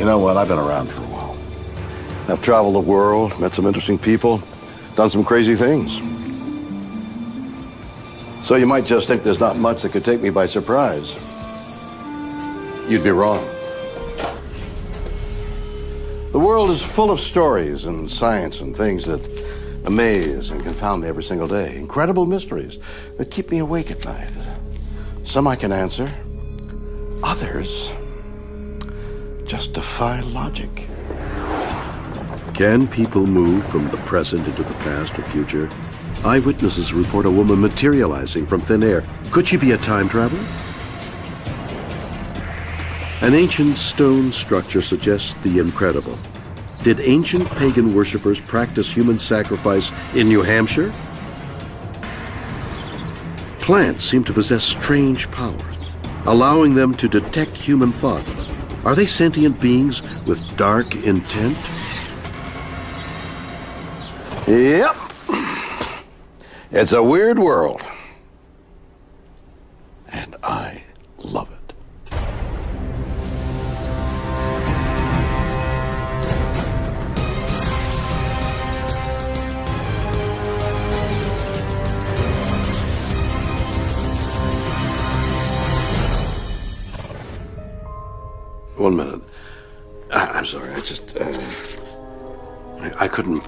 You know what? I've been around for a while. I've traveled the world, met some interesting people, done some crazy things. So you might just think there's not much that could take me by surprise. You'd be wrong. The world is full of stories and science and things that amaze and confound me every single day. Incredible mysteries that keep me awake at night. Some I can answer. Others just defy logic. Can people move from the present into the past or future? Eyewitnesses report a woman materializing from thin air. Could she be a time traveler? An ancient stone structure suggests the incredible. Did ancient pagan worshippers practice human sacrifice in New Hampshire? Plants seem to possess strange powers, allowing them to detect human thought. Are they sentient beings with dark intent? Yep. It's a weird world. And I love it. One minute. I'm sorry, I couldn't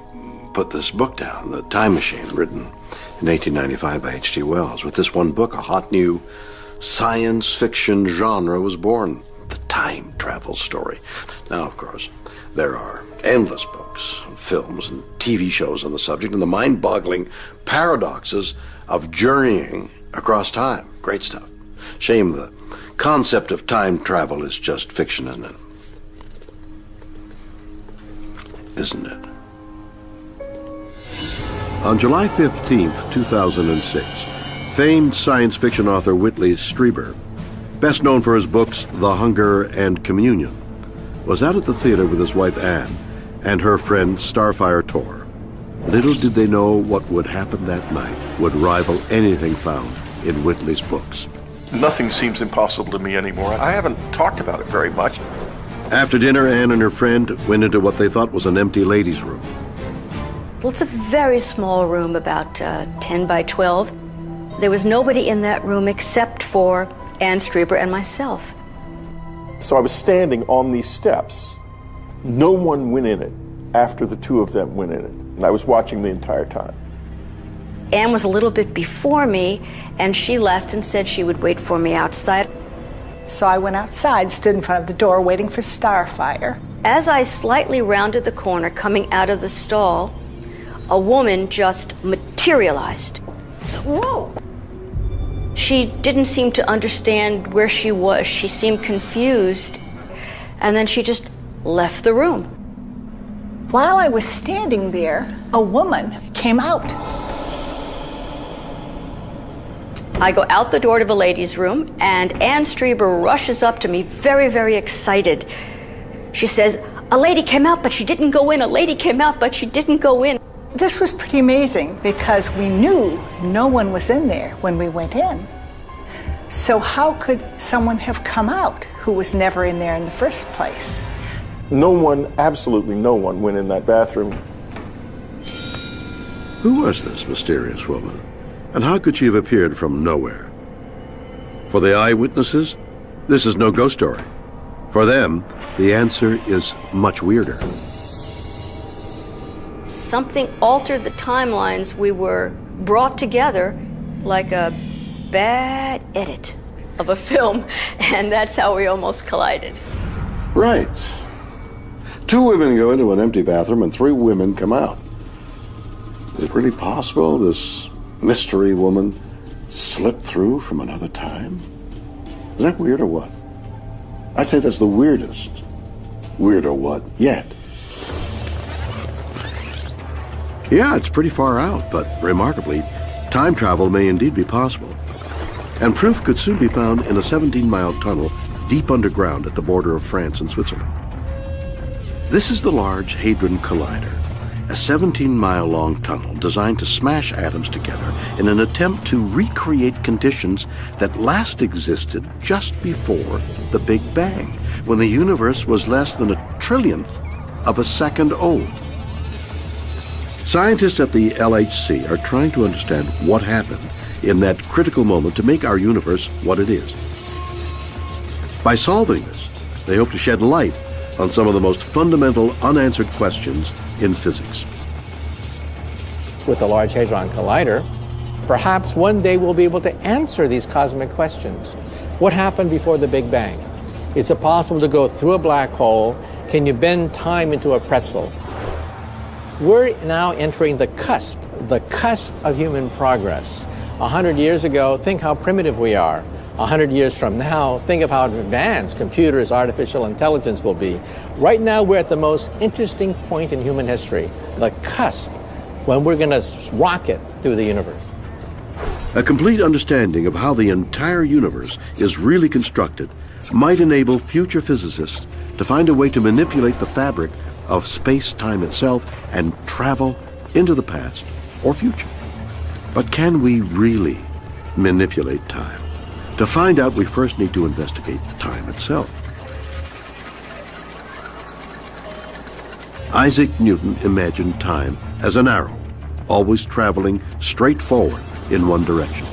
put this book down, The Time Machine, written in 1895 by H.G. Wells. With this one book, a hot new science fiction genre was born, the time travel story. Now, of course, there are endless books, and films, and TV shows on the subject, and the mind-boggling paradoxes of journeying across time. Great stuff. Shame the concept of time travel is just fiction, isn't it? On July 15th, 2006, famed science fiction author Whitley Strieber, best known for his books The Hunger and Communion, was out at the theater with his wife Anne and her friend Starfire Tor. Little did they know what would happen that night would rival anything found in Whitley's books. Nothing seems impossible to me anymore. I haven't talked about it very much. After dinner, Anne and her friend went into what they thought was an empty ladies' room. Well, it's a very small room, about 10 by 12. There was nobody in that room except for Anne Strieber and myself. So I was standing on these steps. No one went in it after the two of them went in it. And I was watching the entire time. Anne was a little bit before me, and she left and said she would wait for me outside. So I went outside, stood in front of the door, waiting for Starfire. As I slightly rounded the corner, coming out of the stall, a woman just materialized. Whoa! She didn't seem to understand where she was. She seemed confused, and then she just left the room. While I was standing there, a woman came out. I go out the door to the ladies' room, and Anne Strieber rushes up to me, very, very excited. She says, "A lady came out, but she didn't go in. A lady came out, but she didn't go in." This was pretty amazing because we knew no one was in there when we went in. So how could someone have come out who was never in there in the first place? No one, absolutely no one, went in that bathroom. Who was this mysterious woman? And how could she have appeared from nowhere? For the eyewitnesses, this is no ghost story. For them, the answer is much weirder. Something altered the timelines. We were brought together like a bad edit of a film, and that's how we almost collided. Right. Two women go into an empty bathroom and three women come out. Is it really possible this mystery woman slipped through from another time? Is that weird or what? I'd say that's the weirdest. Weird or what yet. Yeah, it's pretty far out, but remarkably, time travel may indeed be possible. And proof could soon be found in a 17-mile tunnel deep underground at the border of France and Switzerland. This is the Large Hadron Collider, a 17-mile-long tunnel designed to smash atoms together in an attempt to recreate conditions that last existed just before the Big Bang, when the universe was less than a trillionth of a second old. Scientists at the LHC are trying to understand what happened in that critical moment to make our universe what it is. By solving this, they hope to shed light on some of the most fundamental unanswered questions in physics. With the Large Hadron Collider, perhaps one day we'll be able to answer these cosmic questions. What happened before the Big Bang? Is it possible to go through a black hole? Can you bend time into a pretzel? We're now entering the cusp of human progress. 100 years ago, think how primitive we are. 100 years from now, think of how advanced computers, artificial intelligence will be. Right now, we're at the most interesting point in human history, the cusp, when we're going to rocket through the universe. A complete understanding of how the entire universe is really constructed might enable future physicists to find a way to manipulate the fabric of space-time itself and travel into the past or future. But can we really manipulate time? To find out, we first need to investigate time itself. Isaac Newton imagined time as an arrow, always traveling straight forward in one direction.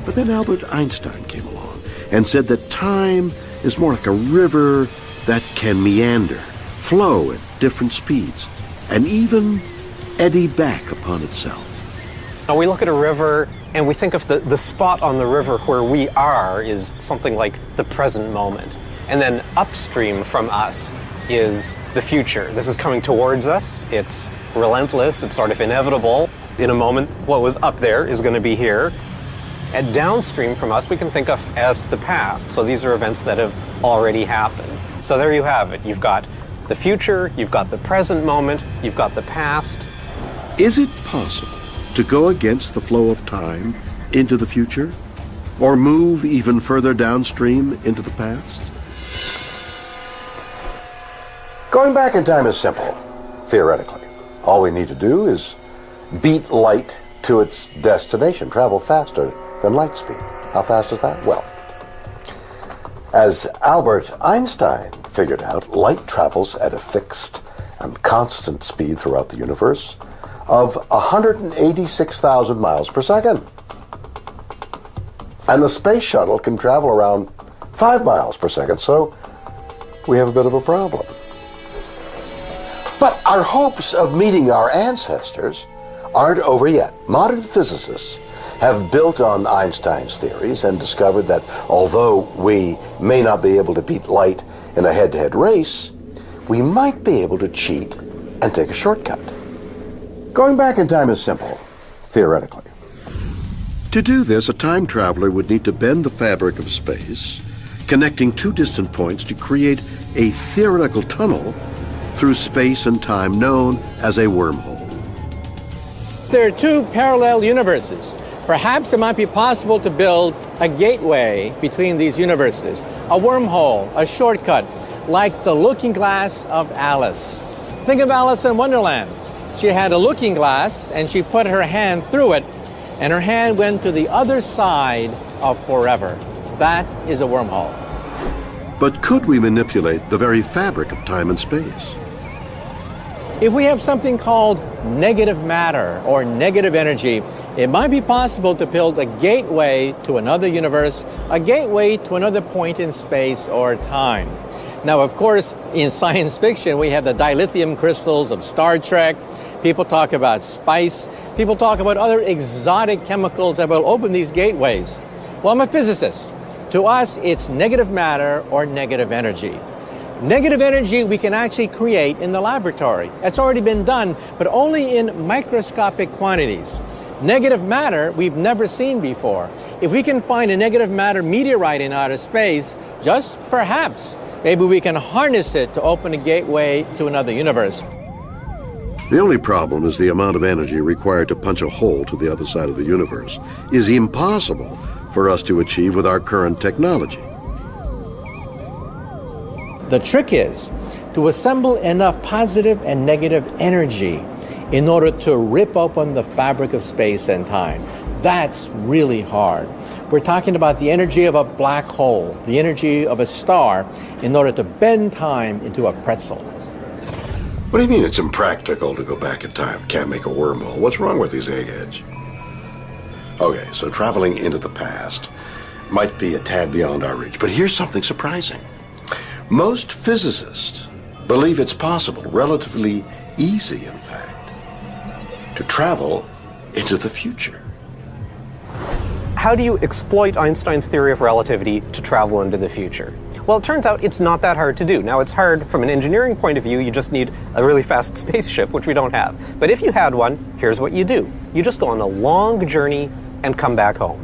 But then Albert Einstein came along and said that time is more like a river that can meander, flow at different speeds, and even eddy back upon itself. Now we look at a river and we think of the spot on the river where we are is something like the present moment. And then upstream from us is the future. This is coming towards us. It's relentless. It's sort of inevitable. In a moment, what was up there is going to be here. And downstream from us, we can think of as the past. So these are events that have already happened. So there you have it. You've got the future, you've got the present moment, you've got the past. Is it possible to go against the flow of time into the future? Or move even further downstream into the past? Going back in time is simple, theoretically. All we need to do is beat light to its destination, travel faster than light speed. How fast is that? Well, as Albert Einstein figured out, light travels at a fixed and constant speed throughout the universe of 186,000 miles per second. And the space shuttle can travel around 5 miles per second, so we have a bit of a problem. But our hopes of meeting our ancestors aren't over yet. Modern physicists have built on Einstein's theories and discovered that although we may not be able to beat light in a head-to-head race, we might be able to cheat and take a shortcut. Going back in time is simple, theoretically. To do this, a time traveler would need to bend the fabric of space, connecting two distant points to create a theoretical tunnel through space and time known as a wormhole. There are two parallel universes. Perhaps it might be possible to build a gateway between these universes, a wormhole, a shortcut, like the looking glass of Alice. Think of Alice in Wonderland. She had a looking glass and she put her hand through it and her hand went to the other side of forever. That is a wormhole. But could we manipulate the very fabric of time and space? If we have something called negative matter or negative energy, it might be possible to build a gateway to another universe, a gateway to another point in space or time. Now, of course, in science fiction, we have the dilithium crystals of Star Trek. People talk about spice. People talk about other exotic chemicals that will open these gateways. Well, I'm a physicist. To us, it's negative matter or negative energy. Negative energy we can actually create in the laboratory. It's already been done, but only in microscopic quantities. Negative matter we've never seen before. If we can find a negative matter meteorite in outer space, just perhaps, maybe we can harness it to open a gateway to another universe. The only problem is the amount of energy required to punch a hole to the other side of the universe is impossible for us to achieve with our current technology. The trick is to assemble enough positive and negative energy in order to rip open the fabric of space and time. That's really hard. We're talking about the energy of a black hole, the energy of a star, in order to bend time into a pretzel. What do you mean it's impractical to go back in time? Can't make a wormhole. What's wrong with these eggheads? Okay, so traveling into the past might be a tad beyond our reach, but here's something surprising. Most physicists believe it's possible, relatively easy in fact, to travel into the future. How do you exploit Einstein's theory of relativity to travel into the future? Well, it turns out it's not that hard to do. Now, it's hard from an engineering point of view. You just need a really fast spaceship, which we don't have. But if you had one, here's what you do. You just go on a long journey and come back home.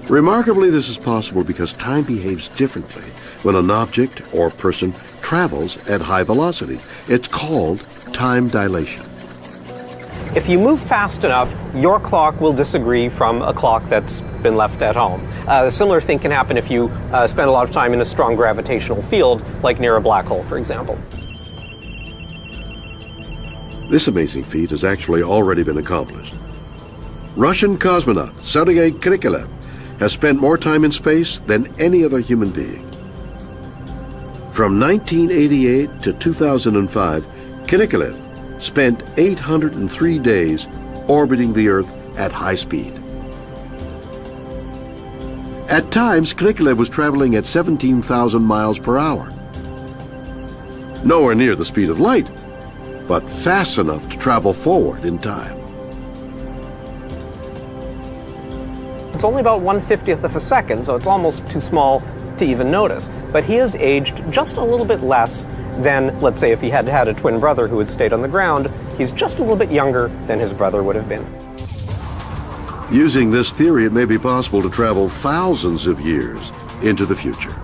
Remarkably, this is possible because time behaves differently when an object or person travels at high velocity. It's called time dilation. If you move fast enough, your clock will disagree from a clock that's been left at home. A similar thing can happen if you spend a lot of time in a strong gravitational field, like near a black hole, for example. This amazing feat has actually already been accomplished. Russian cosmonaut Sergei Krikalev has spent more time in space than any other human being. From 1988 to 2005, Krikalev spent 803 days orbiting the Earth at high speed. At times, Krikalev was traveling at 17,000 miles per hour. Nowhere near the speed of light, but fast enough to travel forward in time. It's only about 1/50th of a second, so it's almost too small to even notice. But he has aged just a little bit less than, let's say, if he had had a twin brother who had stayed on the ground. He's just a little bit younger than his brother would have been. Using this theory, it may be possible to travel thousands of years into the future.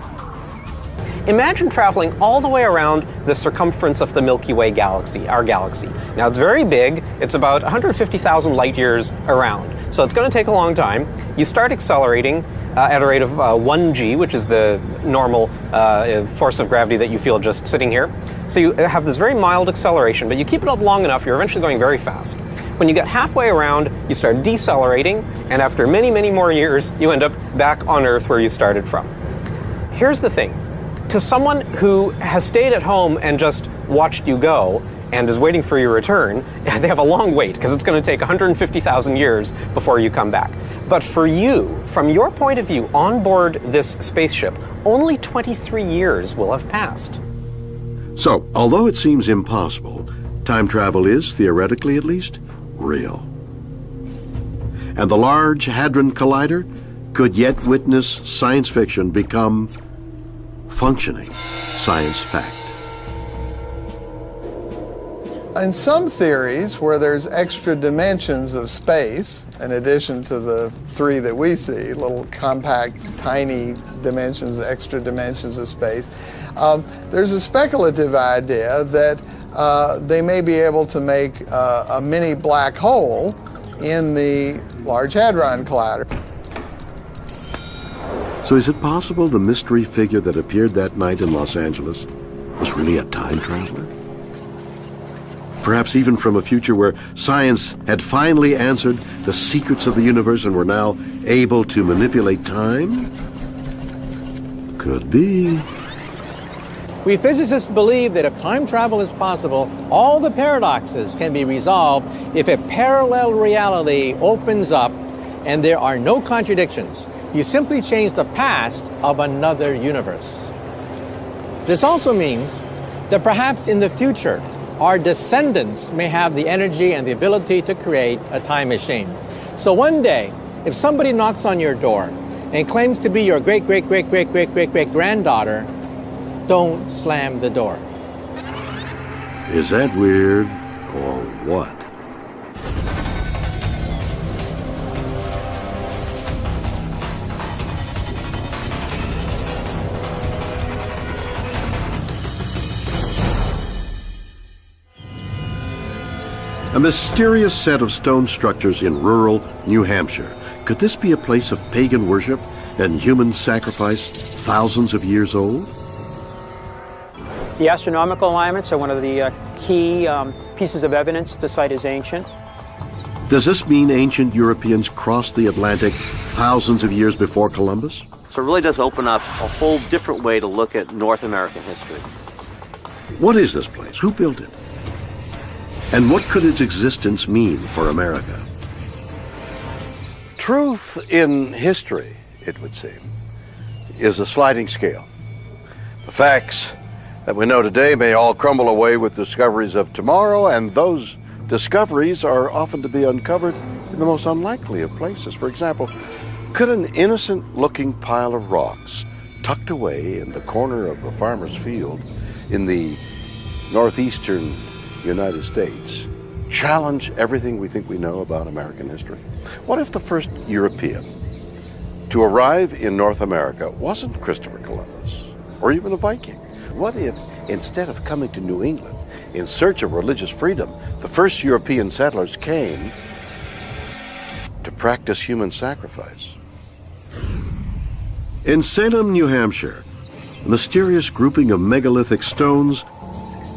Imagine traveling all the way around the circumference of the Milky Way galaxy, our galaxy. Now, it's very big. It's about 150,000 light years around. So it's going to take a long time. You start accelerating at a rate of 1g, which is the normal force of gravity that you feel just sitting here. So you have this very mild acceleration, but you keep it up long enough, you're eventually going very fast. When you get halfway around, you start decelerating, and after many, many more years, you end up back on Earth where you started from. Here's the thing. To someone who has stayed at home and just watched you go and is waiting for your return, they have a long wait because it's going to take 150,000 years before you come back. But for you, from your point of view, on board this spaceship, only 23 years will have passed. So, although it seems impossible, time travel is, theoretically at least, real. And the Large Hadron Collider could yet witness science fiction become functioning science fact. In some theories where there's extra dimensions of space, in addition to the three that we see, little compact, tiny dimensions, extra dimensions of space, there's a speculative idea that they may be able to make a mini black hole in the Large Hadron Collider. So is it possible the mystery figure that appeared that night in Los Angeles was really a time traveler? Perhaps even from a future where science had finally answered the secrets of the universe and were now able to manipulate time? Could be. We physicists believe that if time travel is possible, all the paradoxes can be resolved if a parallel reality opens up and there are no contradictions. You simply change the past of another universe. This also means that perhaps in the future, our descendants may have the energy and the ability to create a time machine. So one day, if somebody knocks on your door and claims to be your great-great-great-great-great-great-great-granddaughter, don't slam the door. Is that weird or what? A mysterious set of stone structures in rural New Hampshire. Could this be a place of pagan worship and human sacrifice thousands of years old? The astronomical alignments are one of the key pieces of evidence the site is ancient. Does this mean ancient Europeans crossed the Atlantic thousands of years before Columbus? So it really does open up a whole different way to look at North American history. What is this place? Who built it? And what could its existence mean for America? Truth in history, it would seem, is a sliding scale. The facts that we know today may all crumble away with discoveries of tomorrow, and those discoveries are often to be uncovered in the most unlikely of places. For example, could an innocent-looking pile of rocks tucked away in the corner of a farmer's field in the northeastern United States challenge everything we think we know about American history? What if the first European to arrive in North America wasn't Christopher Columbus or even a Viking? What if, instead of coming to New England in search of religious freedom, the first European settlers came to practice human sacrifice? In Salem, New Hampshire, a mysterious grouping of megalithic stones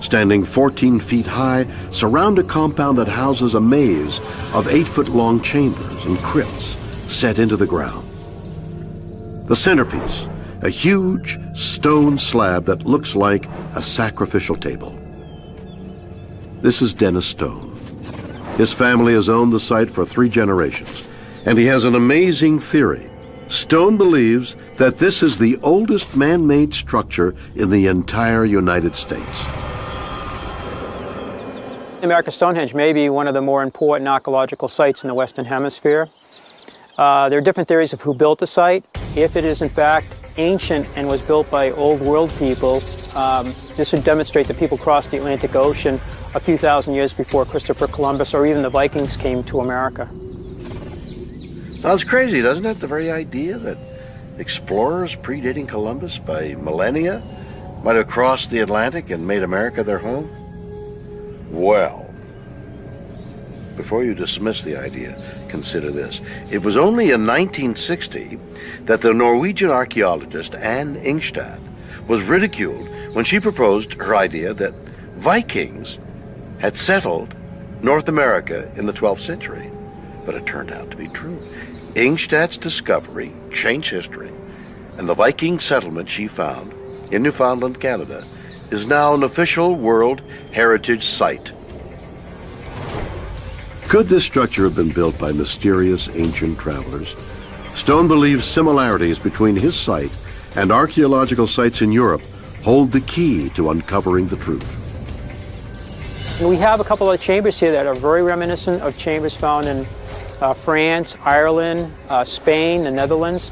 standing 14 feet high surround a compound that houses a maze of 8-foot-long chambers and crypts set into the ground. The centerpiece, a huge stone slab that looks like a sacrificial table. This is Dennis Stone. His family has owned the site for 3 generations, and he has an amazing theory. Stone believes that this is the oldest man-made structure in the entire United States. America's Stonehenge may be one of the more important archaeological sites in the Western Hemisphere. There are different theories of who built the site. If it is in fact ancient and was built by old world people, this would demonstrate that people crossed the Atlantic Ocean a few thousand years before Christopher Columbus or even the Vikings came to America. Sounds crazy, doesn't it? The very idea that explorers predating Columbus by millennia might have crossed the Atlantic and made America their home? Well, before you dismiss the idea, consider this. It was only in 1960 that the Norwegian archaeologist Anne Ingstad was ridiculed when she proposed her idea that Vikings had settled North America in the 12th century. But it turned out to be true. Ingstad's discovery changed history, and the Viking settlement she found in Newfoundland, Canada, is now an official World Heritage Site. Could this structure have been built by mysterious ancient travelers? Stone believes similarities between his site and archaeological sites in Europe hold the key to uncovering the truth. We have a couple of chambers here that are very reminiscent of chambers found in France, Ireland, Spain, the Netherlands.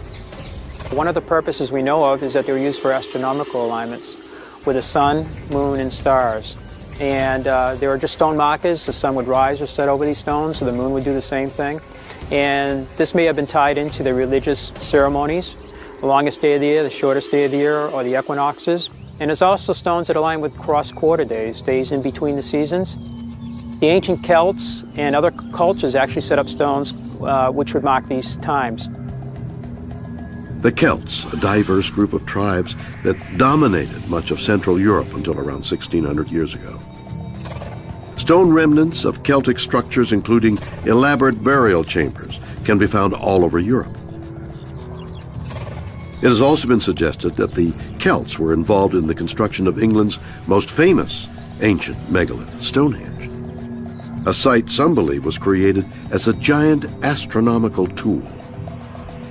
One of the purposes we know of is that they were used for astronomical alignments with the sun, moon, and stars. And there are just stone markers. The sun would rise or set over these stones, so the moon would do the same thing. And this may have been tied into the religious ceremonies, the longest day of the year, the shortest day of the year, or the equinoxes. And there's also stones that align with cross-quarter days, days in between the seasons. The ancient Celts and other cultures actually set up stones which would mark these times. The Celts, a diverse group of tribes that dominated much of Central Europe until around 1600 years ago. Stone remnants of Celtic structures, including elaborate burial chambers, can be found all over Europe. It has also been suggested that the Celts were involved in the construction of England's most famous ancient megalith, Stonehenge, a site some believe was created as a giant astronomical tool.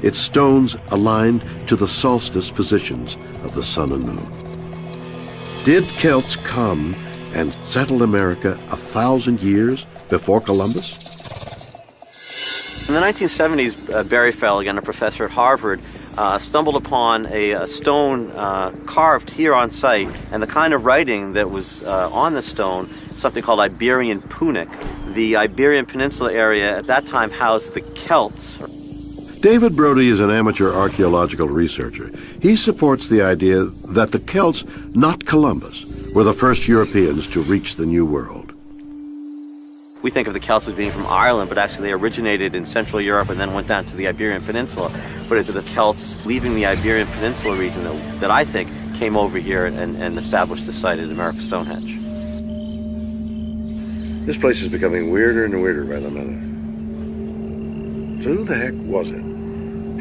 Its stones aligned to the solstice positions of the sun and moon. Did Celts come and settle America 1,000 years before Columbus? In the 1970s, Barry Felligan, a professor at Harvard, stumbled upon a stone carved here on site, and the kind of writing that was on the stone, something called Iberian Punic. The Iberian Peninsula area at that time housed the Celts. David Brody is an amateur archaeological researcher. He supports the idea that the Celts, not Columbus, were the first Europeans to reach the New World. We think of the Celts as being from Ireland, but actually they originated in Central Europe and then went down to the Iberian Peninsula. But it's the Celts leaving the Iberian Peninsula region that I think came over here and established the site at America's Stonehenge. This place is becoming weirder and weirder by the minute. Who the heck was it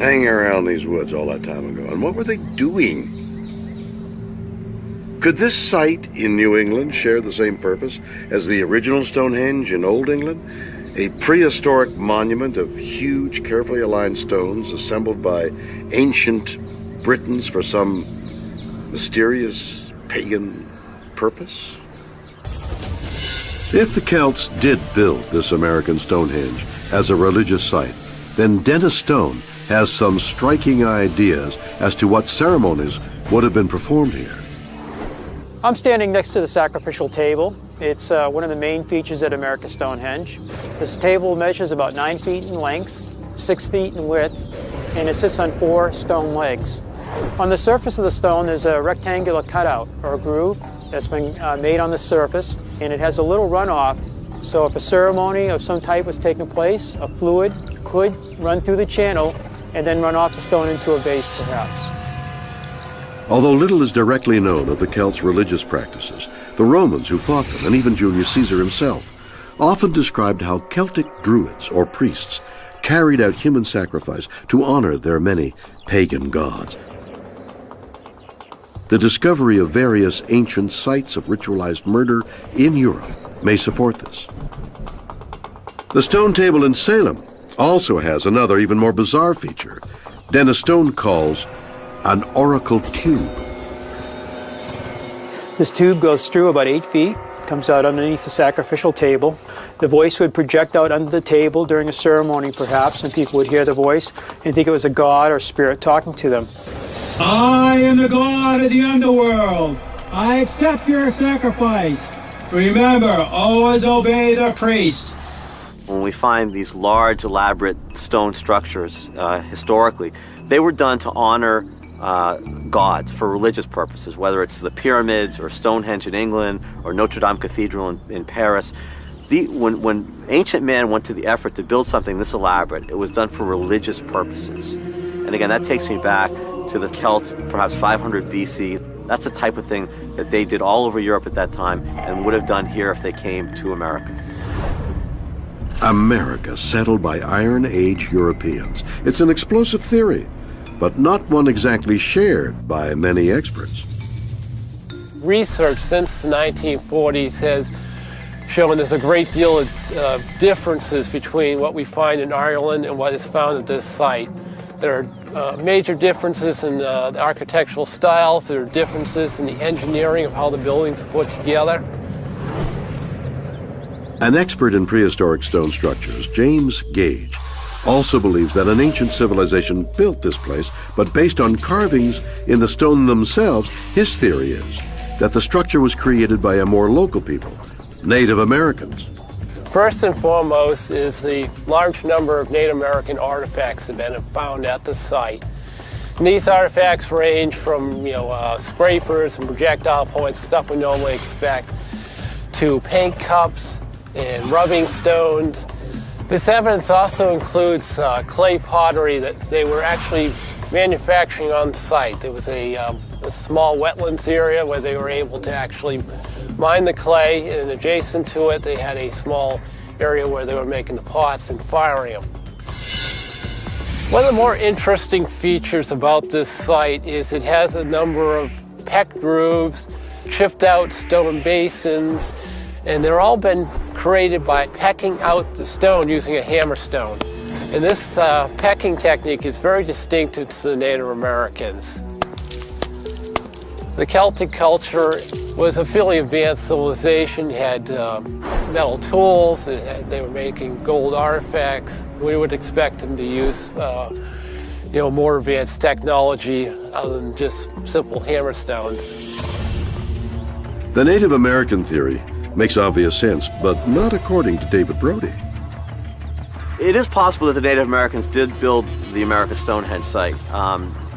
hanging around these woods all that time ago? And what were they doing? Could this site in New England share the same purpose as the original Stonehenge in Old England? A prehistoric monument of huge, carefully aligned stones assembled by ancient Britons for some mysterious pagan purpose? If the Celts did build this American Stonehenge as a religious site, then Dennis Stone has some striking ideas as to what ceremonies would have been performed here. I'm standing next to the sacrificial table. It's one of the main features at America's Stonehenge. This table measures about 9 feet in length, 6 feet in width, and it sits on 4 stone legs. On the surface of the stone, there's a rectangular cutout or a groove that's been made on the surface, and it has a little runoff. So if a ceremony of some type was taking place, a fluid could run through the channel and then run off the stone into a vase, perhaps. Although little is directly known of the Celts' religious practices, the Romans who fought them, and even Julius Caesar himself, often described how Celtic druids or priests carried out human sacrifice to honor their many pagan gods. The discovery of various ancient sites of ritualized murder in Europe may support this. The stone table in Salem also has another even more bizarre feature Dennis Stone calls an oracle tube. This tube goes through about 8 feet, comes out underneath the sacrificial table. The voice would project out under the table during a ceremony, perhaps, and people would hear the voice and think it was a god or spirit talking to them. I am the god of the underworld. I accept your sacrifice. Remember, always obey the priest. When we find these large, elaborate stone structures, historically, they were done to honor gods for religious purposes, whether it's the pyramids or Stonehenge in England or Notre Dame Cathedral in Paris. When ancient man went to the effort to build something this elaborate, it was done for religious purposes. And again, that takes me back to the Celts, perhaps 500 BC. That's the type of thing that they did all over Europe at that time and would have done here if they came to America. America settled by Iron Age Europeans. It's an explosive theory, but not one exactly shared by many experts. Research since the 1940s has shown there's a great deal of differences between what we find in Ireland and what is found at this site. There are major differences in the architectural styles. There are differences in the engineering of how the buildings are put together. An expert in prehistoric stone structures, James Gage, also believes that an ancient civilization built this place, but based on carvings in the stone themselves, his theory is that the structure was created by a more local people, Native Americans. First and foremost is the large number of Native American artifacts that have been found at the site. And these artifacts range from scrapers and projectile points, stuff we normally expect, to paint cups and rubbing stones. This evidence also includes clay pottery that they were actually manufacturing on site. There was a small wetlands area where they were able to actually mine the clay, and adjacent to it they had a small area where they were making the pots and firing them. One of the more interesting features about this site is it has a number of peck grooves, chipped out stone basins, and they're all been created by pecking out the stone using a hammerstone. And this pecking technique is very distinctive to the Native Americans. The Celtic culture was a fairly advanced civilization. You had metal tools, they were making gold artifacts. We would expect them to use more advanced technology other than just simple hammerstones. The Native American theory makes obvious sense, but not according to David Brody. It is possible that the Native Americans did build the America Stonehenge site.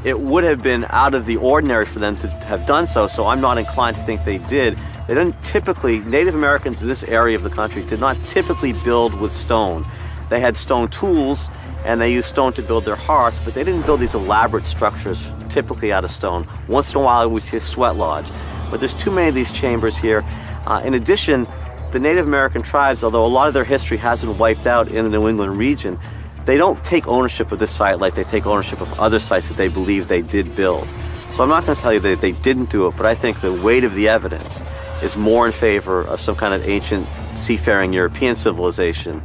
It would have been out of the ordinary for them to have done so, so I'm not inclined to think they did. They didn't typically, Native Americans in this area of the country did not typically build with stone. They had stone tools and they used stone to build their hearths, but they didn't build these elaborate structures typically out of stone. Once in a while we see a sweat lodge, but there's too many of these chambers here. In addition, the Native American tribes, although a lot of their history hasn't wiped out in the New England region, they don't take ownership of this site like they take ownership of other sites that they believe they did build. So I'm not going to tell you that they didn't do it, but I think the weight of the evidence is more in favor of some kind of ancient seafaring European civilization.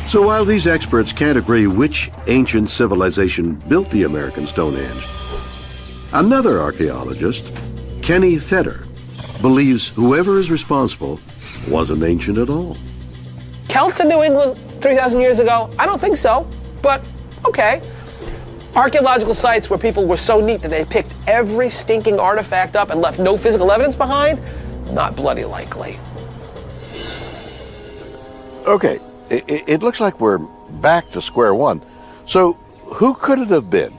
So while these experts can't agree which ancient civilization built the American Stonehenge, another archaeologist, Kenny Feder, believes whoever is responsible wasn't ancient at all. Celts in New England 3,000 years ago? I don't think so, but okay. Archaeological sites where people were so neat that they picked every stinking artifact up and left no physical evidence behind? Not bloody likely. Okay, it looks like we're back to square one. So who could it have been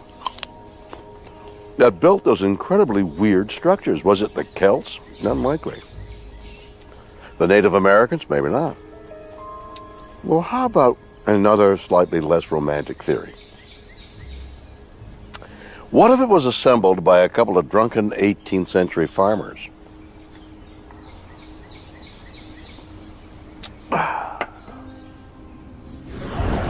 that built those incredibly weird structures? Was it the Celts? Unlikely. The Native Americans? Maybe not. Well, how about another slightly less romantic theory? What if it was assembled by a couple of drunken 18th century farmers?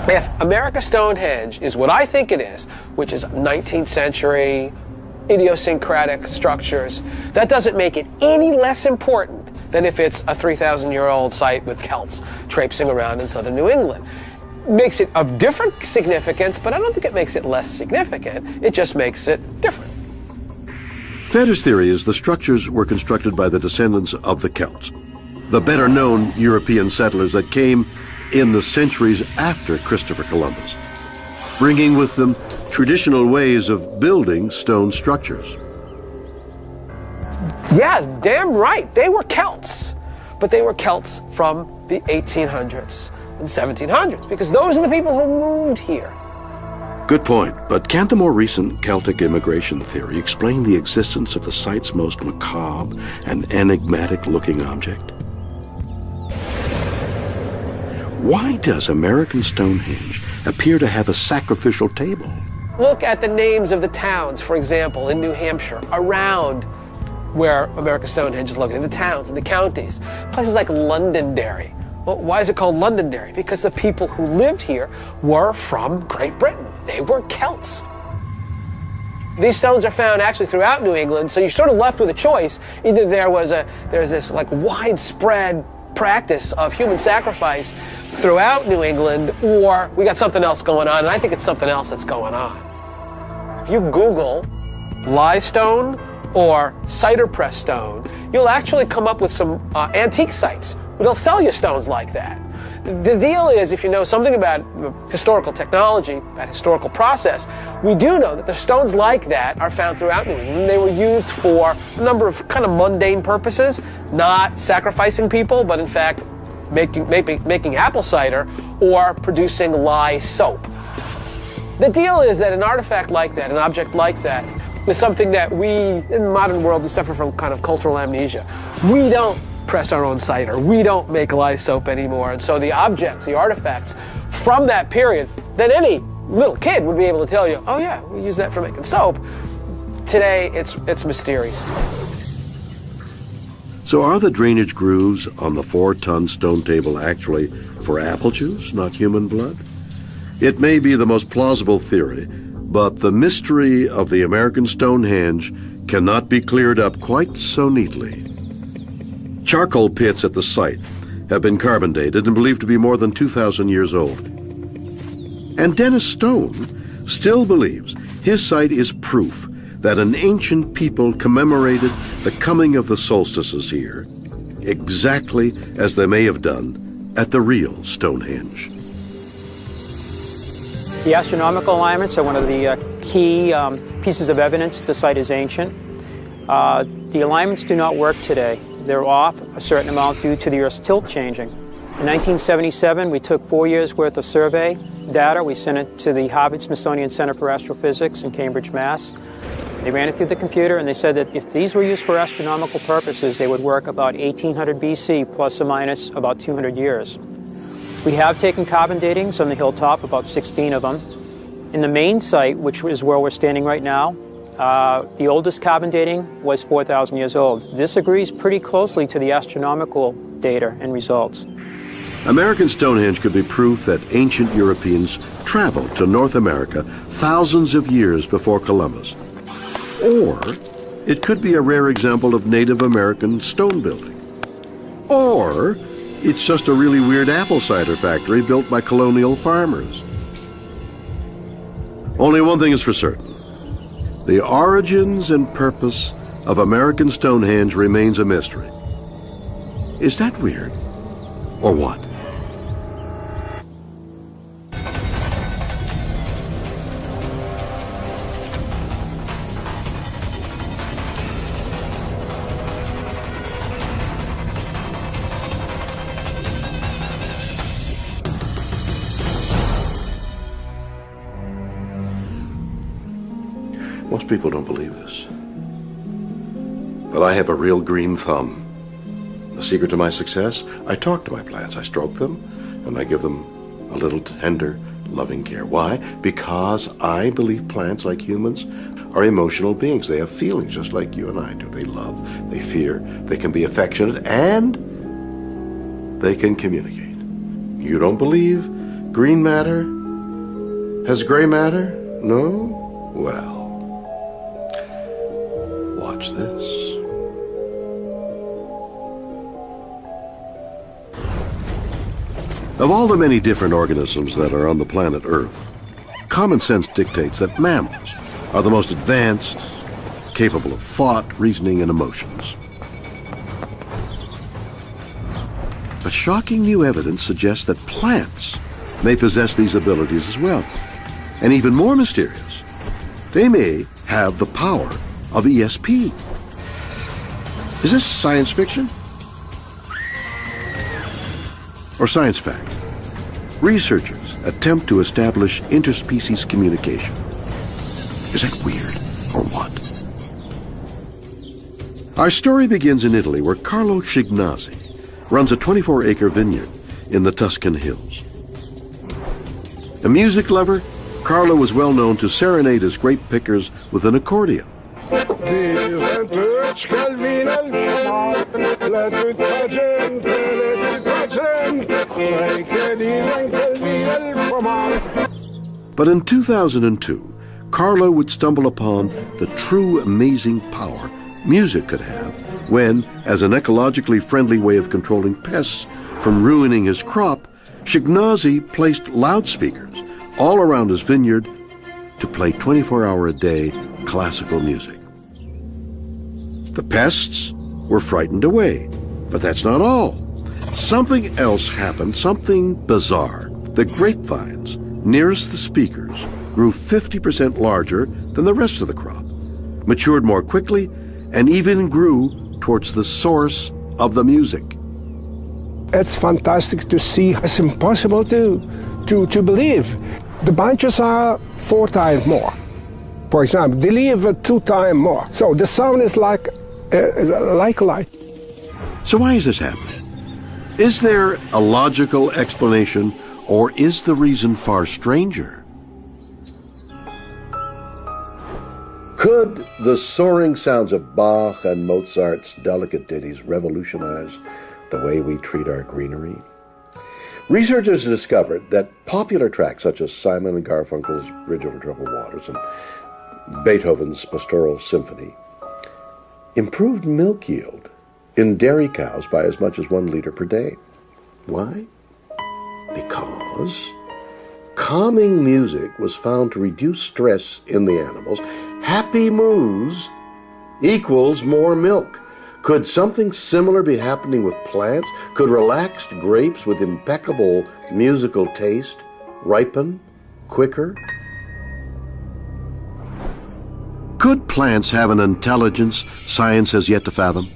If America Stonehenge is what I think it is, which is 19th century idiosyncratic structures, that doesn't make it any less important than if it's a 3,000-year-old site with Celts traipsing around in southern New England. Makes it of different significance, but I don't think it makes it less significant. It just makes it different. Feder's theory is the structures were constructed by the descendants of the Celts, the better-known European settlers that came in the centuries after Christopher Columbus, bringing with them traditional ways of building stone structures. Yeah, damn right. They were Celts, but they were Celts from the 1800s and 1700s, because those are the people who moved here. Good point, but can't the more recent Celtic immigration theory explain the existence of the site's most macabre and enigmatic-looking object? Why does American Stonehenge appear to have a sacrificial table? Look at the names of the towns, for example, in New Hampshire, around where America Stonehenge is located, the towns and the counties. Places like Londonderry. Well, why is it called Londonderry? Because the people who lived here were from Great Britain. They were Celts. These stones are found actually throughout New England, so you're sort of left with a choice. Either there's this like widespread practice of human sacrifice throughout New England, or we got something else going on, and I think it's something else that's going on. If you Google limestone or cider press stone, you'll actually come up with some antique sites. They'll sell you stones like that. The deal is, if you know something about historical technology, about historical process, we do know that the stones like that are found throughout New England. They were used for a number of kind of mundane purposes, not sacrificing people, but in fact making apple cider or producing lye soap. The deal is that an artifact like that, an object like that, is something that we, in the modern world, we suffer from kind of cultural amnesia. We don't press our own cider. We don't make lye soap anymore. And so the objects, the artifacts from that period, that any little kid would be able to tell you, oh yeah, we use that for making soap. Today, it's mysterious. So are the drainage grooves on the 4-ton stone table actually for apple juice, not human blood? It may be the most plausible theory, but the mystery of the American Stonehenge cannot be cleared up quite so neatly. Charcoal pits at the site have been carbon dated and believed to be more than 2,000 years old. And Dennis Stone still believes his site is proof that an ancient people commemorated the coming of the solstices here, exactly as they may have done at the real Stonehenge. The astronomical alignments are one of the key pieces of evidence the site is ancient. The alignments do not work today. They're off a certain amount due to the Earth's tilt changing. In 1977, we took 4 years' worth of survey data. We sent it to the Harvard-Smithsonian Center for Astrophysics in Cambridge, Mass. They ran it through the computer, and they said that if these were used for astronomical purposes, they would work about 1800 BC, plus or minus about 200 years. We have taken carbon datings on the hilltop, about 16 of them. In the main site, which is where we're standing right now, the oldest carbon dating was 4,000 years old. This agrees pretty closely to the astronomical data and results. American Stonehenge could be proof that ancient Europeans traveled to North America thousands of years before Columbus. Or it could be a rare example of Native American stone building. Or it's just a really weird apple cider factory built by colonial farmers. Only one thing is for certain. The origins and purpose of American Stonehenge remains a mystery. Is that weird? Or what? Most people don't believe this. But I have a real green thumb. The secret to my success? I talk to my plants, I stroke them, and I give them a little tender, loving care. Why? Because I believe plants, like humans, are emotional beings. They have feelings just like you and I do. They love, they fear, they can be affectionate, and they can communicate. You don't believe green matter has gray matter? No? Well, watch this. Of all the many different organisms that are on the planet Earth, common sense dictates that mammals are the most advanced, capable of thought, reasoning, and emotions. But shocking new evidence suggests that plants may possess these abilities as well. And even more mysterious, they may have the power of ESP. Is this science fiction? Or science fact? Researchers attempt to establish interspecies communication. Is that weird or what? Our story begins in Italy, where Carlo Schignazzi runs a 24-acre vineyard in the Tuscan hills. A music lover, Carlo was well known to serenade his grape pickers with an accordion. But in 2002, Carlo would stumble upon the true amazing power music could have when, as an ecologically friendly way of controlling pests from ruining his crop, Schignazzi placed loudspeakers all around his vineyard to play 24-hour-a-day classical music. The pests were frightened away, but that's not all. Something else happened, something bizarre. The grapevines nearest the speakers grew 50% larger than the rest of the crop, matured more quickly, and even grew towards the source of the music. It's fantastic to see. It's impossible to believe. The bunches are 4 times more. For example, they leave 2 times more. So the sound is like light. So why is this happening? Is there a logical explanation, or is the reason far stranger? Could the soaring sounds of Bach and Mozart's delicate ditties revolutionize the way we treat our greenery? Researchers discovered that popular tracks such as Simon and Garfunkel's Bridge Over Troubled Waters and Beethoven's Pastoral Symphony improved milk yield in dairy cows by as much as 1 liter per day. Why? Because calming music was found to reduce stress in the animals. Happy moos equals more milk. Could something similar be happening with plants? Could relaxed grapes with impeccable musical taste ripen quicker? Could plants have an intelligence science has yet to fathom?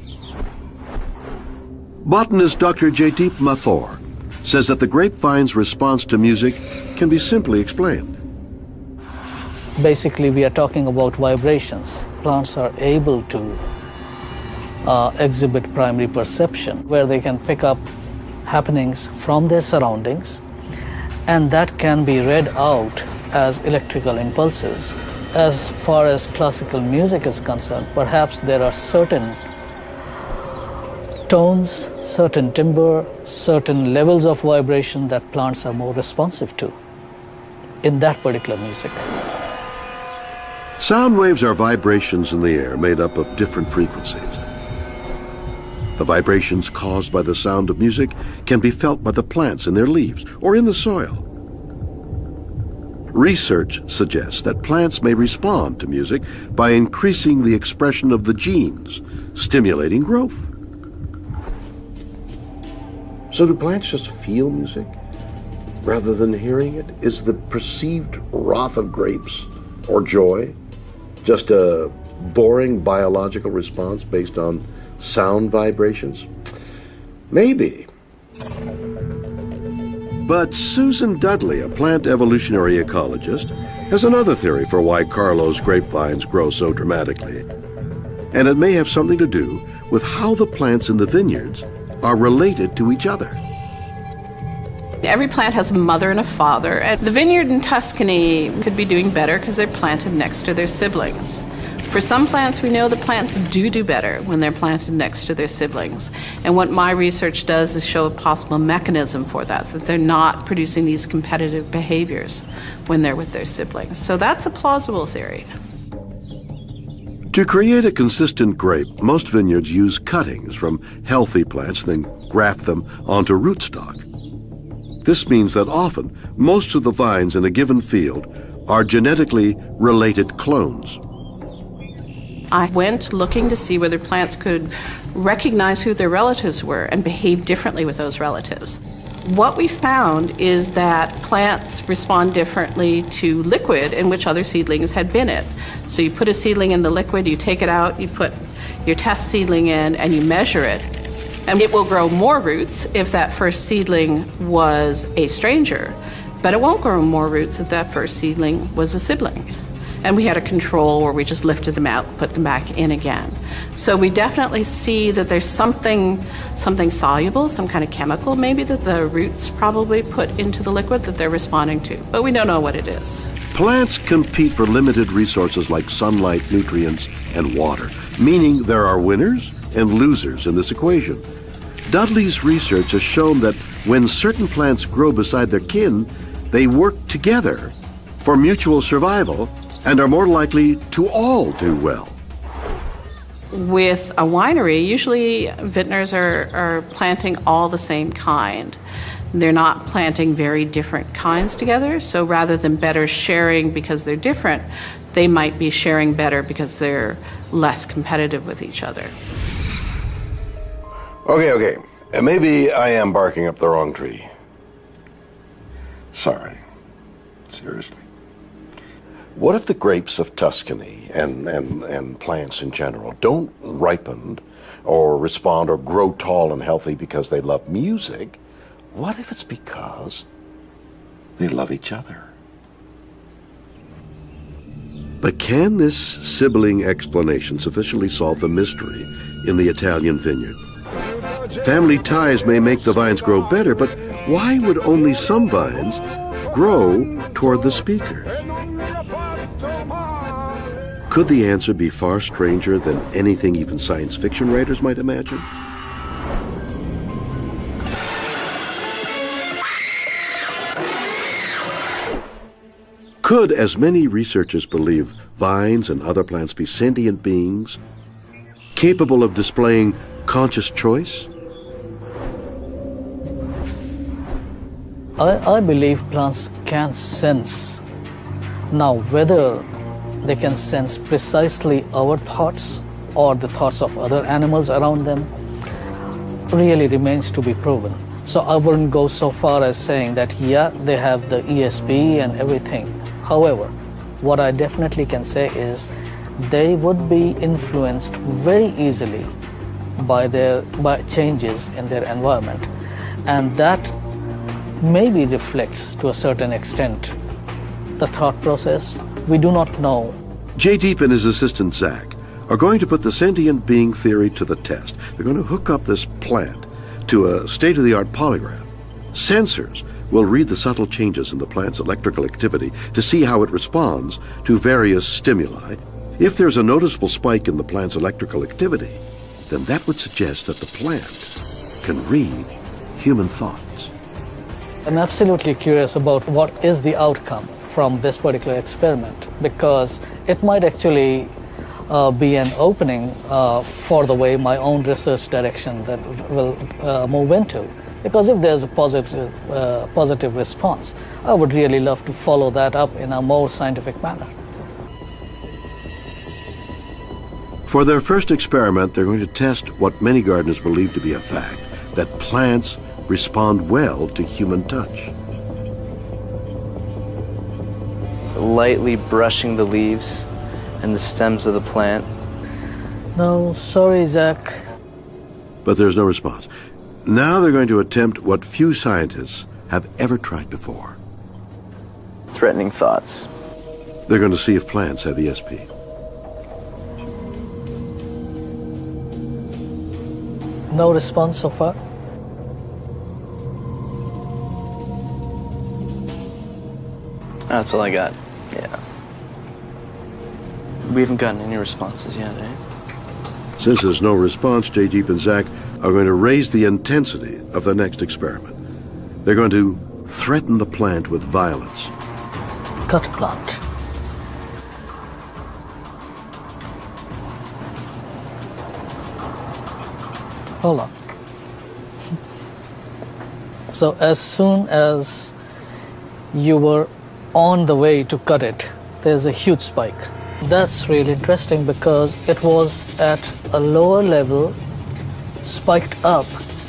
Botanist Dr. Jaideep Mathur says that the grapevine's response to music can be simply explained. Basically, we are talking about vibrations. Plants are able to exhibit primary perception, where they can pick up happenings from their surroundings, and that can be read out as electrical impulses. As far as classical music is concerned, perhaps there are certain tones, certain timbre, certain levels of vibration that plants are more responsive to in that particular music. Sound waves are vibrations in the air made up of different frequencies. The vibrations caused by the sound of music can be felt by the plants in their leaves or in the soil. Research suggests that plants may respond to music by increasing the expression of the genes, stimulating growth. So do plants just feel music rather than hearing it? Is the perceived wrath of grapes or joy just a boring biological response based on sound vibrations? Maybe. But Susan Dudley, a plant evolutionary ecologist, has another theory for why Carlo's grapevines grow so dramatically. And it may have something to do with how the plants in the vineyards are related to each other. Every plant has a mother and a father. And the vineyard in Tuscany could be doing better because they're planted next to their siblings. For some plants, we know the plants do better when they're planted next to their siblings. And what my research does is show a possible mechanism for that they're not producing these competitive behaviors when they're with their siblings. So that's a plausible theory. To create a consistent grape, most vineyards use cuttings from healthy plants, then graft them onto rootstock. This means that often, most of the vines in a given field are genetically related clones. I went looking to see whether plants could recognize who their relatives were and behave differently with those relatives. What we found is that plants respond differently to liquid in which other seedlings had been in. So you put a seedling in the liquid, you take it out, you put your test seedling in, and you measure it. And it will grow more roots if that first seedling was a stranger, but it won't grow more roots if that first seedling was a sibling. And we had a control where we just lifted them out, put them back in again. So we definitely see that there's something soluble, some kind of chemical maybe that the roots probably put into the liquid that they're responding to, but we don't know what it is. Plants compete for limited resources like sunlight, nutrients, and water, meaning there are winners and losers in this equation. Dudley's research has shown that when certain plants grow beside their kin, they work together for mutual survival and are more likely to all do well. With a winery, usually vintners are planting all the same kind. They're not planting very different kinds together, so rather than better sharing because they're different, they might be sharing better because they're less competitive with each other. Okay. Maybe I am barking up the wrong tree. Sorry. Seriously. What if the grapes of Tuscany and plants in general don't ripen or respond or grow tall and healthy because they love music? What if it's because they love each other? But can this sibling explanation sufficiently solve the mystery in the Italian vineyard? Family ties may make the vines grow better, but why would only some vines grow toward the speakers? Could the answer be far stranger than anything even science fiction writers might imagine? Could, as many researchers believe, vines and other plants be sentient beings capable of displaying conscious choice? I believe plants can sense. Now, whether they can sense precisely our thoughts or the thoughts of other animals around them really remains to be proven. So I wouldn't go so far as saying that, yeah, they have the ESP and everything. However, what I definitely can say is they would be influenced very easily by changes in their environment. And that maybe reflects to a certain extent the thought process. We do not know. Jay Deep and his assistant Zach are going to put the sentient being theory to the test. They're going to hook up this plant to a state-of-the-art polygraph. Sensors will read the subtle changes in the plant's electrical activity to see how it responds to various stimuli. If there's a noticeable spike in the plant's electrical activity, then that would suggest that the plant can read human thoughts. I'm absolutely curious about what is the outcome from this particular experiment, because it might actually be an opening for the way my own research direction that will move into. Because if there's a positive response, I would really love to follow that up in a more scientific manner. For their first experiment, they're going to test what many gardeners believe to be a fact, that plants respond well to human touch. Lightly brushing the leaves and the stems of the plant. No, sorry, Zach. But there's no response. Now they're going to attempt what few scientists have ever tried before. Threatening thoughts. They're going to see if plants have ESP. No response so far? That's all I got, yeah. We haven't gotten any responses yet, eh? Since there's no response, J. Jeep and Zach are going to raise the intensity of the next experiment. They're going to threaten the plant with violence. Cut plant. Hold on. So as soon as you were on the way to cut it, there's a huge spike. That's really interesting because it was at a lower level, spiked up,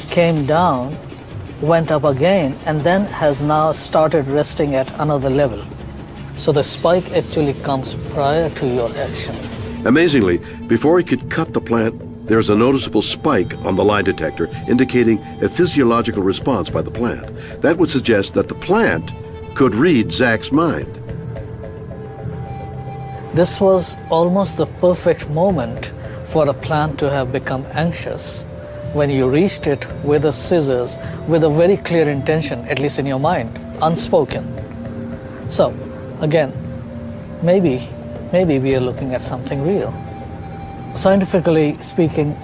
came down, went up again, and then has now started resting at another level. So the spike actually comes prior to your action. Amazingly, before he could cut the plant, there's a noticeable spike on the lie detector indicating a physiological response by the plant. That would suggest that the plant could read Zach's mind. This was almost the perfect moment for a plant to have become anxious when you reached it with the scissors with a very clear intention, at least in your mind, unspoken. So, again, maybe we are looking at something real. Scientifically speaking,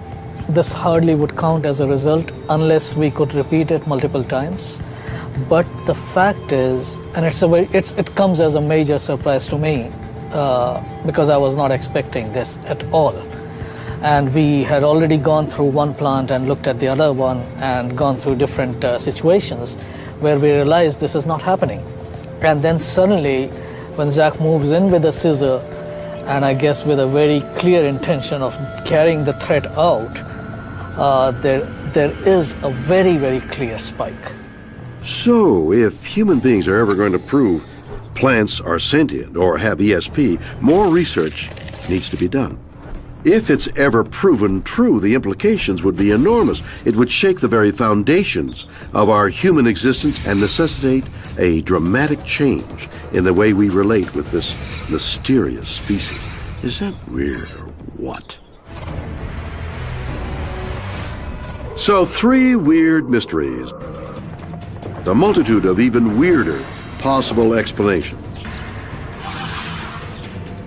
this hardly would count as a result unless we could repeat it multiple times. But the fact is, and it comes as a major surprise to me, because I was not expecting this at all. And we had already gone through one plant and looked at the other one and gone through different situations where we realized this is not happening. And then suddenly, when Zach moves in with a scissor, and I guess with a very clear intention of carrying the threat out, there is a very, very clear spike. So, if human beings are ever going to prove plants are sentient or have ESP, more research needs to be done. If it's ever proven true, the implications would be enormous. It would shake the very foundations of our human existence and necessitate a dramatic change in the way we relate with this mysterious species. Is that weird or what? So, 3 weird mysteries. A multitude of even weirder possible explanations.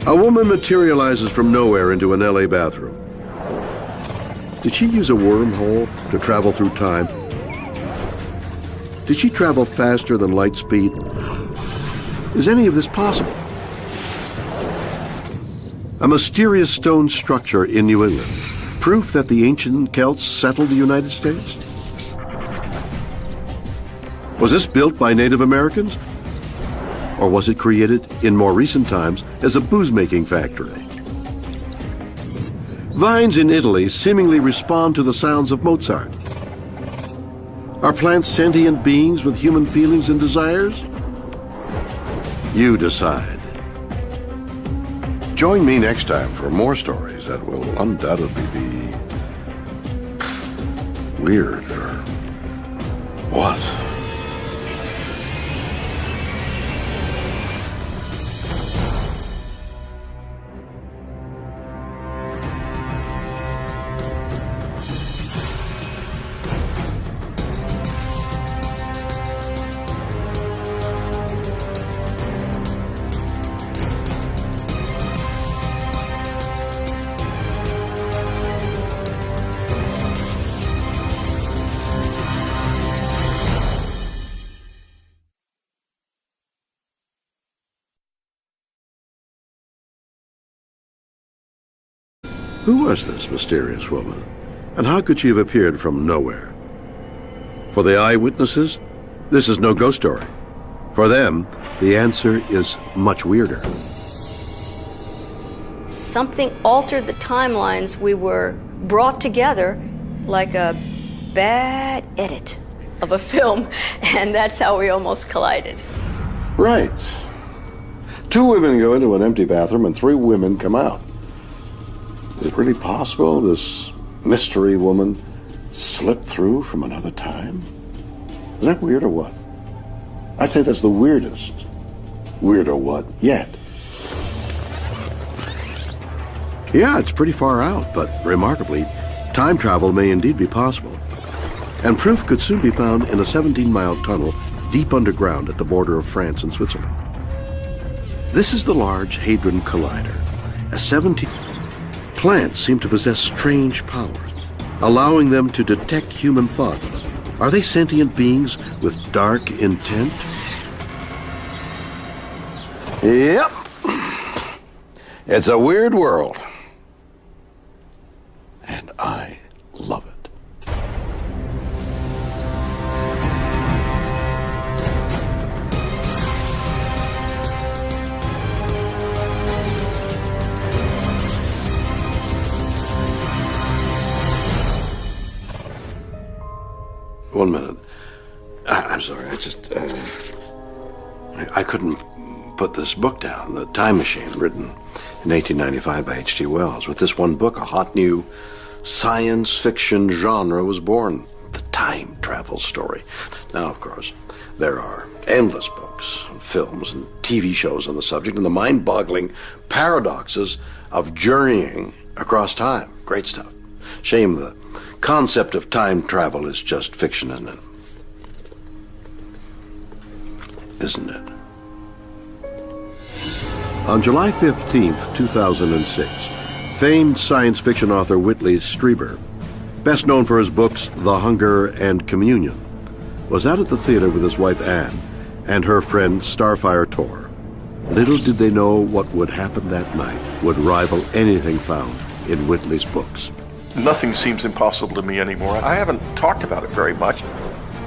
A woman materializes from nowhere into an LA bathroom. Did she use a wormhole to travel through time? Did she travel faster than light speed? Is any of this possible? A mysterious stone structure in New England. Proof that the ancient Celts settled the United States? Was this built by Native Americans? Or was it created in more recent times as a booze-making factory? Vines in Italy seemingly respond to the sounds of Mozart. Are plants sentient beings with human feelings and desires? You decide. Join me next time for more stories that will undoubtedly be weird or what? Who was this mysterious woman? And how could she have appeared from nowhere? For the eyewitnesses, this is no ghost story. For them, the answer is much weirder. Something altered the timelines. We were brought together like a bad edit of a film, and that's how we almost collided. Right. 2 women go into an empty bathroom and 3 women come out. Is it really possible this mystery woman slipped through from another time? Is that weird or what? I'd say that's the weirdest. Weird or what yet. Yeah, it's pretty far out, but remarkably, time travel may indeed be possible. And proof could soon be found in a 17-mile tunnel deep underground at the border of France and Switzerland. This is the Large Hadron Collider. Plants seem to possess strange powers, allowing them to detect human thought. Are they sentient beings with dark intent? Yep. It's a weird world. And I love it. One minute. I'm sorry, I couldn't put this book down, The Time Machine, written in 1895 by H.G. Wells. With this one book, a hot new science fiction genre was born, the time travel story. Now, of course, there are endless books, films, and TV shows on the subject, and the mind-boggling paradoxes of journeying across time. Great stuff. Shame the concept of time travel is just fiction, isn't it? On July 15th, 2006, famed science fiction author Whitley Strieber, best known for his books The Hunger and Communion, was out at the theater with his wife Anne and her friend Starfire Tor. Little did they know what would happen that night would rival anything found in Whitley's books. Nothing seems impossible to me anymore. I haven't talked about it very much.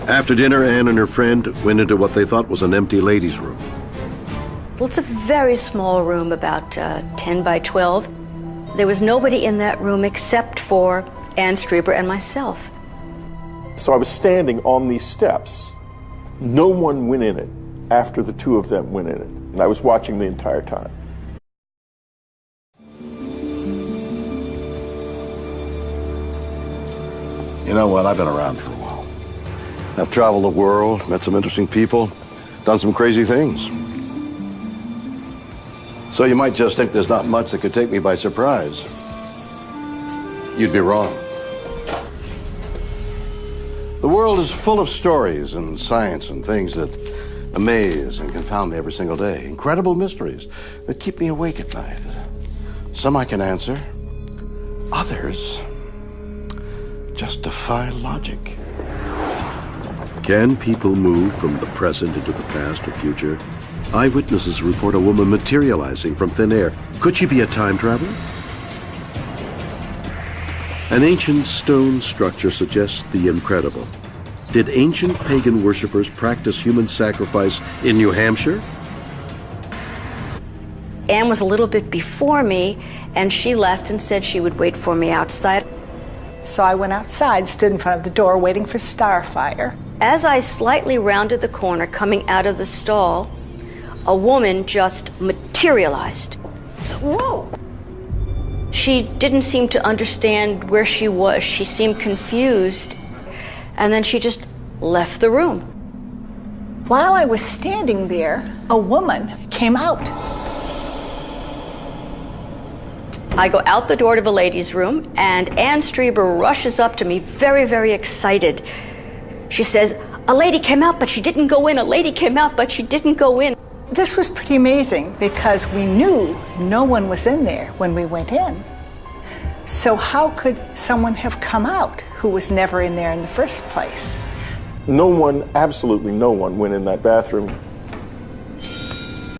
After dinner, Anne and her friend went into what they thought was an empty ladies' room. Well, it's a very small room, about 10 by 12. There was nobody in that room except for Anne Strieber and myself. So I was standing on these steps. No one went in it after the 2 of them went in it. And I was watching the entire time. You know what? I've been around for a while. I've traveled the world, met some interesting people, done some crazy things. So you might just think there's not much that could take me by surprise. You'd be wrong. The world is full of stories and science and things that amaze and confound me every single day. Incredible mysteries that keep me awake at night. Some I can answer. Others just defy logic. Can people move from the present into the past or future? Eyewitnesses report a woman materializing from thin air. Could she be a time traveler? An ancient stone structure suggests the incredible. Did ancient pagan worshippers practice human sacrifice in New Hampshire? Anne was a little bit before me, and she left and said she would wait for me outside. So I went outside, stood in front of the door, waiting for Starfire. As I slightly rounded the corner, coming out of the stall, a woman just materialized. Whoa! She didn't seem to understand where she was. She seemed confused. And then she just left the room. While I was standing there, a woman came out. I go out the door to the ladies' room, and Anne Strieber rushes up to me, very, very excited. She says, "A lady came out, but she didn't go in. A lady came out, but she didn't go in." This was pretty amazing because we knew no one was in there when we went in. So how could someone have come out who was never in there in the first place? No one, absolutely no one, went in that bathroom